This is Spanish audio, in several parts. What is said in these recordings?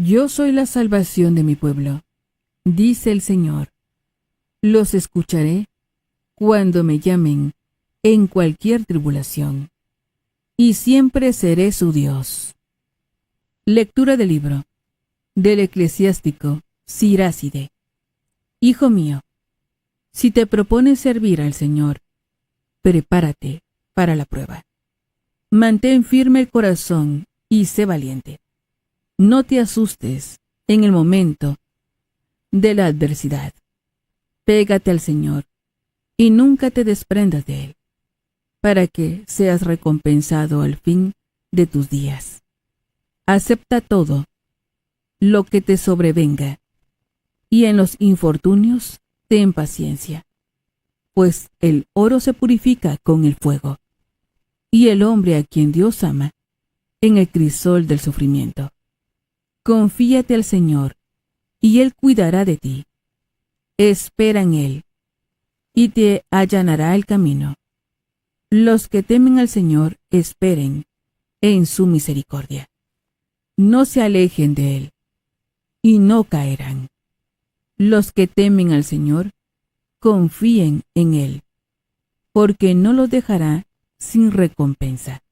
Yo soy la salvación de mi pueblo, dice el Señor. Los escucharé cuando me llamen en cualquier tribulación, y siempre seré su Dios. Lectura del libro del eclesiástico Siráside. Hijo mío, si te propones servir al Señor, prepárate para la prueba. Mantén firme el corazón y sé valiente. No te asustes en el momento de la adversidad. Pégate al Señor y nunca te desprendas de Él, para que seas recompensado al fin de tus días. Acepta todo lo que te sobrevenga, y en los infortunios ten paciencia, pues el oro se purifica con el fuego, y el hombre a quien Dios ama en el crisol del sufrimiento. Confíate al Señor, y Él cuidará de ti. Espera en Él, y te allanará el camino. Los que temen al Señor esperen en su misericordia. No se alejen de Él, y no caerán. Los que temen al Señor confíen en Él, porque no los dejará sin recompensa.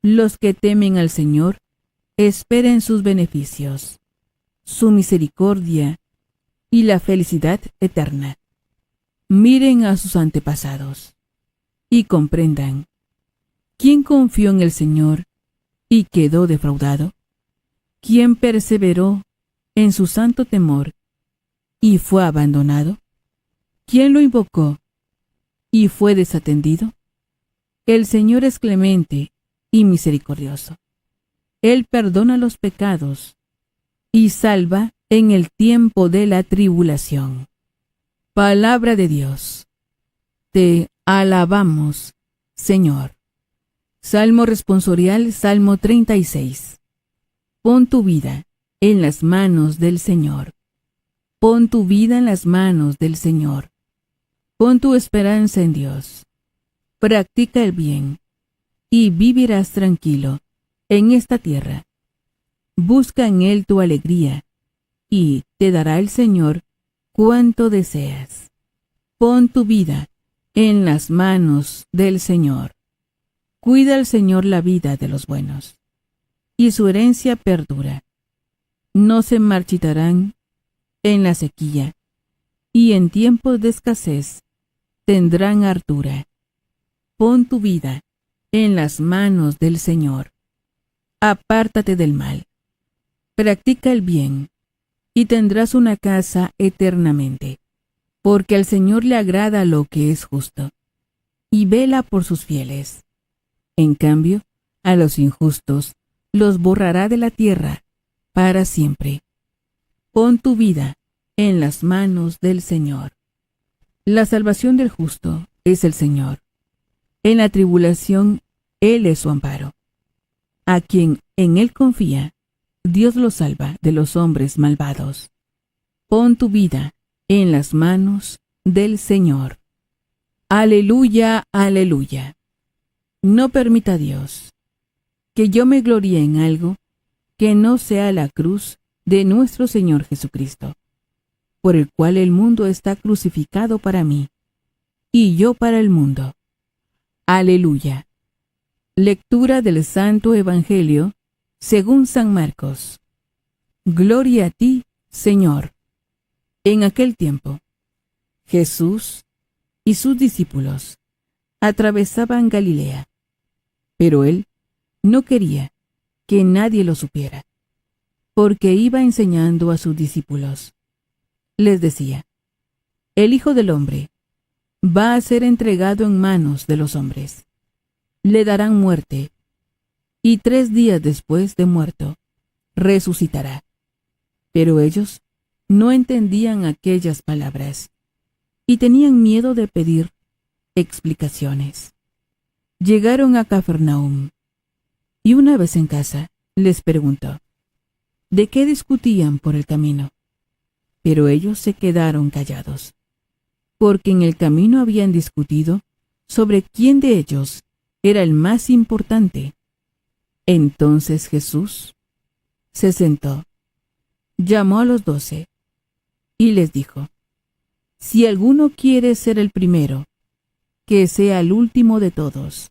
Los que temen al Señor esperen sus beneficios, su misericordia y la felicidad eterna. Miren a sus antepasados y comprendan. ¿Quién confió en el Señor y quedó defraudado? ¿Quién perseveró en su santo temor y fue abandonado? ¿Quién lo invocó y fue desatendido? El Señor es clemente y misericordioso. Él perdona los pecados y salva en el tiempo de la tribulación. Palabra de Dios. Te alabamos, Señor. Salmo responsorial, Salmo 36. Pon tu vida en las manos del Señor. Pon tu vida en las manos del Señor. Pon tu esperanza en Dios. Practica el bien y vivirás tranquilo en esta tierra. Busca en Él tu alegría y te dará el Señor cuanto deseas. Pon tu vida en las manos del Señor. Cuida al Señor la vida de los buenos, y su herencia perdura. No se marchitarán en la sequía, y en tiempos de escasez tendrán hartura. Pon tu vida en las manos del Señor. Apártate del mal. Practica el bien, y tendrás una casa eternamente, porque al Señor le agrada lo que es justo, y vela por sus fieles. En cambio, a los injustos los borrará de la tierra para siempre. Pon tu vida en las manos del Señor. La salvación del justo es el Señor. En la tribulación, Él es su amparo. A quien en Él confía, Dios lo salva de los hombres malvados. Pon tu vida en las manos del Señor. Aleluya, aleluya. No permita Dios que yo me gloríe en algo que no sea la cruz de nuestro Señor Jesucristo, por el cual el mundo está crucificado para mí, y yo para el mundo. Aleluya. Lectura del Santo Evangelio según San Marcos. Gloria a ti, Señor. En aquel tiempo, Jesús y sus discípulos atravesaban Galilea, pero Él no quería que nadie lo supiera, porque iba enseñando a sus discípulos. Les decía: el Hijo del Hombre va a ser entregado en manos de los hombres. Le darán muerte, y 3 días después de muerto, resucitará. Pero ellos no entendían aquellas palabras, y tenían miedo de pedir explicaciones. Llegaron a Cafarnaúm, y una vez en casa, les preguntó de qué discutían por el camino. Pero ellos se quedaron callados, porque en el camino habían discutido sobre quién de ellos era el más importante. Entonces Jesús se sentó llamó a los 12 y les dijo: Si alguno quiere ser el primero, que sea el último de todos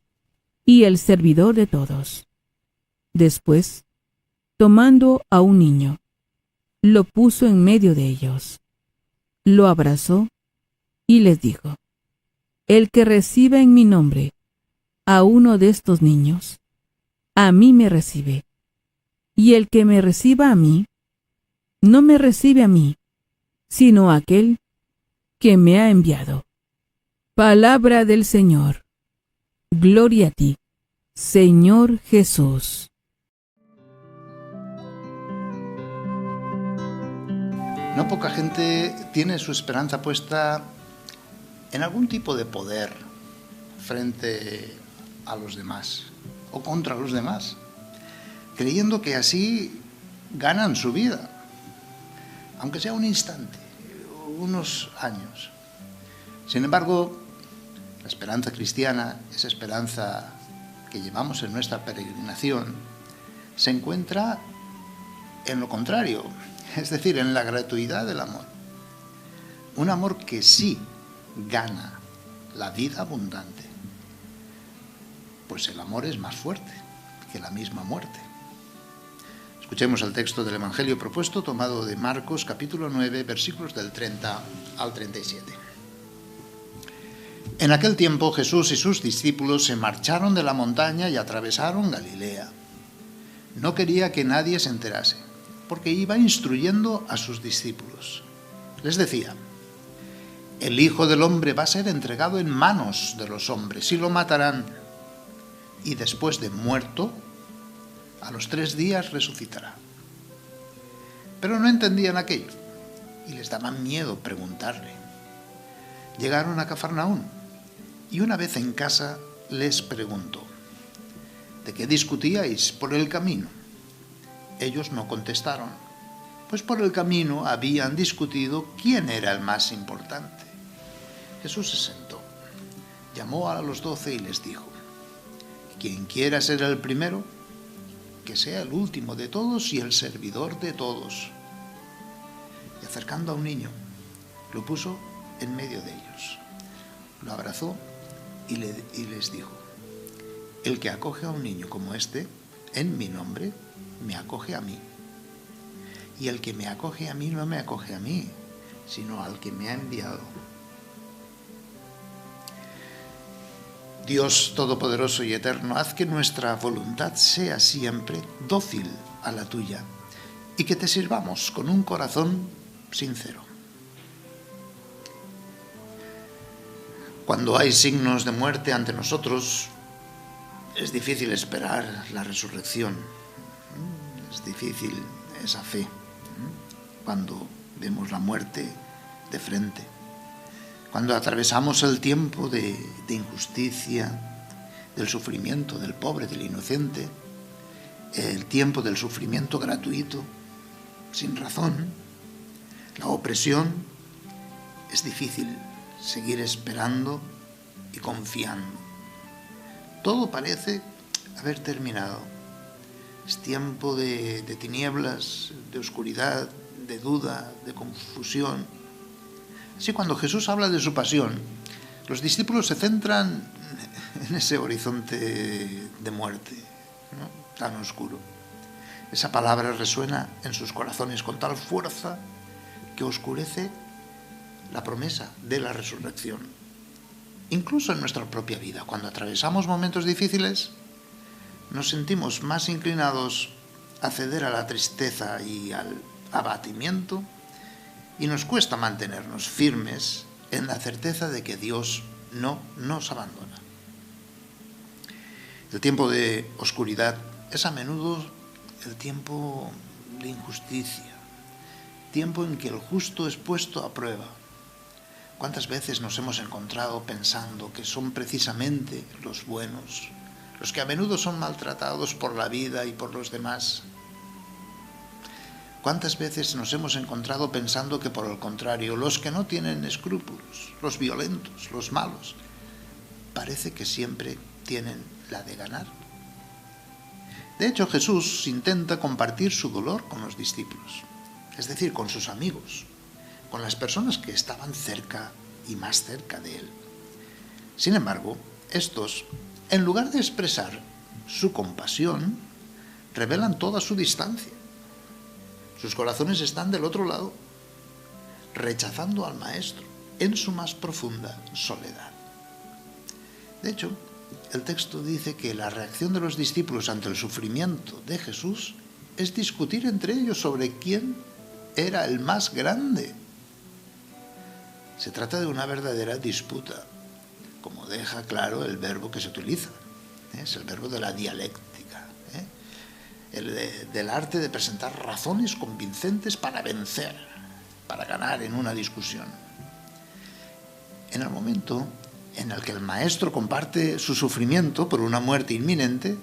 y el servidor de todos. Después, tomando a un niño, lo puso en medio de ellos, lo abrazó y les dijo: El que reciba en mi nombre a uno de estos niños, a mí me recibe, y el que me reciba a mí, no me recibe a mí, sino a aquel que me ha enviado. Palabra del Señor. Gloria a ti, Señor Jesús. No poca gente tiene su esperanza puesta en algún tipo de poder frente a los demás o contra los demás, creyendo que así ganan su vida, aunque sea un instante, unos años. Sin embargo, la esperanza cristiana, esa esperanza que llevamos en nuestra peregrinación, se encuentra en lo contrario, es decir, en la gratuidad del amor. Un amor que sí gana la vida abundante, pues el amor es más fuerte que la misma muerte. Escuchemos el texto del Evangelio propuesto tomado de Marcos capítulo 9, versículos del 30 al 37. En aquel tiempo Jesús y sus discípulos se marcharon de la montaña y atravesaron Galilea. No quería que nadie se enterase, porque iba instruyendo a sus discípulos. Les decía: El Hijo del Hombre va a ser entregado en manos de los hombres y lo matarán, y después de muerto, a los 3 días resucitará. Pero no entendían aquello y les daba miedo preguntarle. Llegaron a Cafarnaún y una vez en casa les preguntó: ¿De qué discutíais por el camino? Ellos no contestaron, pues por el camino habían discutido quién era el más importante. Jesús se sentó, llamó a los 12 y les dijo: Quien quiera ser el primero, que sea el último de todos y el servidor de todos. Y acercando a un niño, lo puso en medio de ellos, lo abrazó y les dijo: El que acoge a un niño como este, en mi nombre, me acoge a mí. Y el que me acoge a mí no me acoge a mí, sino al que me ha enviado. Dios Todopoderoso y Eterno, haz que nuestra voluntad sea siempre dócil a la tuya y que te sirvamos con un corazón sincero. Cuando hay signos de muerte ante nosotros, es difícil esperar la resurrección. Es difícil esa fe cuando vemos la muerte de frente. Cuando atravesamos el tiempo de injusticia, del sufrimiento del pobre, del inocente, el tiempo del sufrimiento gratuito, sin razón, la opresión, es difícil seguir esperando y confiando. Todo parece haber terminado. Es tiempo de tinieblas, de oscuridad, de duda, de confusión. Así, cuando Jesús habla de su pasión, los discípulos se centran en ese horizonte de muerte, ¿no?, tan oscuro. Esa palabra resuena en sus corazones con tal fuerza que oscurece la promesa de la resurrección. Incluso en nuestra propia vida, cuando atravesamos momentos difíciles, nos sentimos más inclinados a ceder a la tristeza y al abatimiento, y nos cuesta mantenernos firmes en la certeza de que Dios no nos abandona. El tiempo de oscuridad es a menudo el tiempo de injusticia, tiempo en que el justo es puesto a prueba. ¿Cuántas veces nos hemos encontrado pensando que son precisamente los buenos, los que a menudo son maltratados por la vida y por los demás? ¿Cuántas veces nos hemos encontrado pensando que, por el contrario, los que no tienen escrúpulos, los violentos, los malos, parece que siempre tienen la de ganar? De hecho, Jesús intenta compartir su dolor con los discípulos. es decir, con sus amigos, con las personas que estaban cerca y más cerca de él. Sin embargo, estos, en lugar de expresar su compasión, revelan toda su distancia. Sus corazones están del otro lado, rechazando al Maestro en su más profunda soledad. De hecho, el texto dice que la reacción de los discípulos ante el sufrimiento de Jesús es discutir entre ellos sobre quién era el más grande. Se trata de una verdadera disputa, como deja claro el verbo que se utiliza. Es el verbo de la dialéctica, del arte de presentar razones convincentes para vencer, para ganar en una discusión. En el momento en el que el Maestro comparte su sufrimiento por una muerte inminente,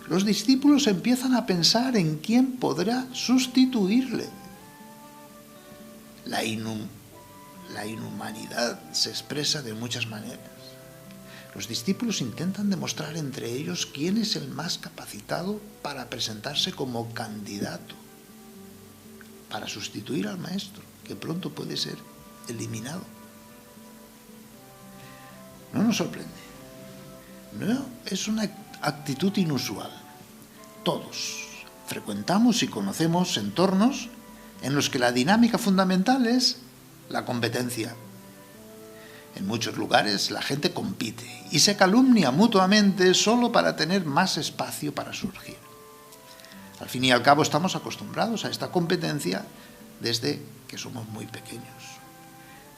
los discípulos empiezan a pensar en quién podrá sustituirle. La inhumanidad se expresa de muchas maneras. Los discípulos intentan demostrar entre ellos quién es el más capacitado para presentarse como candidato, para sustituir al Maestro, que pronto puede ser eliminado. No nos sorprende. No es una actitud inusual. Todos frecuentamos y conocemos entornos en los que la dinámica fundamental es la competencia. En muchos lugares la gente compite y se calumnia mutuamente solo para tener más espacio para surgir. Al fin y al cabo estamos acostumbrados a esta competencia desde que somos muy pequeños.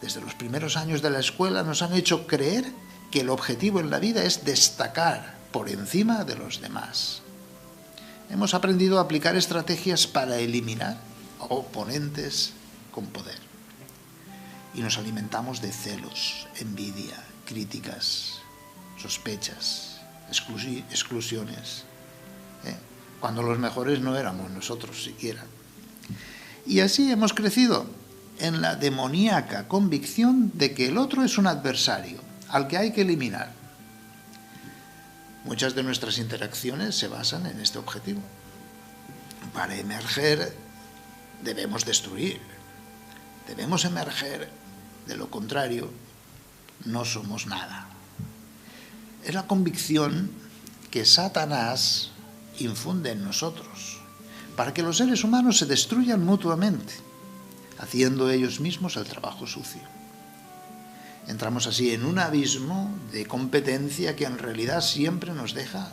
Desde los primeros años de la escuela nos han hecho creer que el objetivo en la vida es destacar por encima de los demás. Hemos aprendido a aplicar estrategias para eliminar oponentes con poder. Y nos alimentamos de celos, envidia, críticas, sospechas, exclusiones, cuando los mejores no éramos nosotros siquiera. Y así hemos crecido en la demoníaca convicción de que el otro es un adversario al que hay que eliminar. Muchas de nuestras interacciones se basan en este objetivo. Para emerger debemos destruir, debemos emerger, de lo contrario no somos nada. Es la convicción que Satanás infunde en nosotros para que los seres humanos se destruyan mutuamente, haciendo ellos mismos el trabajo sucio. Entramos así en un abismo de competencia que en realidad siempre nos deja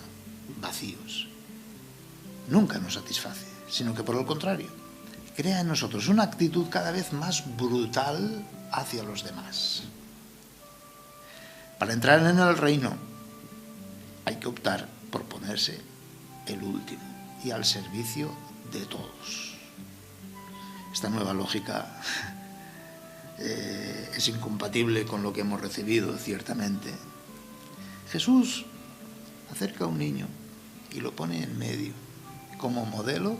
vacíos. Nunca nos satisface, sino que por el contrario, crea en nosotros una actitud cada vez más brutal hacia los demás. Para entrar en el reino hay que optar por ponerse el último y al servicio de todos. Esta nueva lógica es incompatible con lo que hemos recibido, ciertamente. Jesús acerca a un niño y lo pone en medio como modelo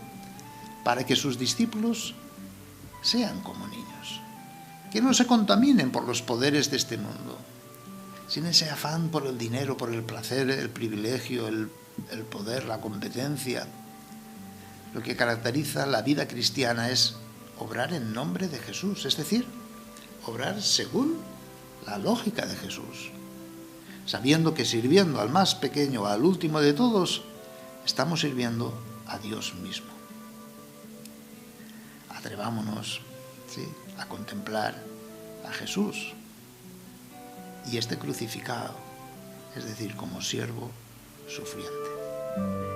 para que sus discípulos sean como niños, que no se contaminen por los poderes de este mundo, sin ese afán por el dinero, por el placer, el privilegio, el poder, la competencia. Lo que caracteriza la vida cristiana es obrar en nombre de Jesús, es decir, obrar según la lógica de Jesús, sabiendo que sirviendo al más pequeño, al último de todos, estamos sirviendo a Dios mismo. Atrevámonos, ¿sí?, a contemplar a Jesús y este crucificado, es decir, como siervo sufriente.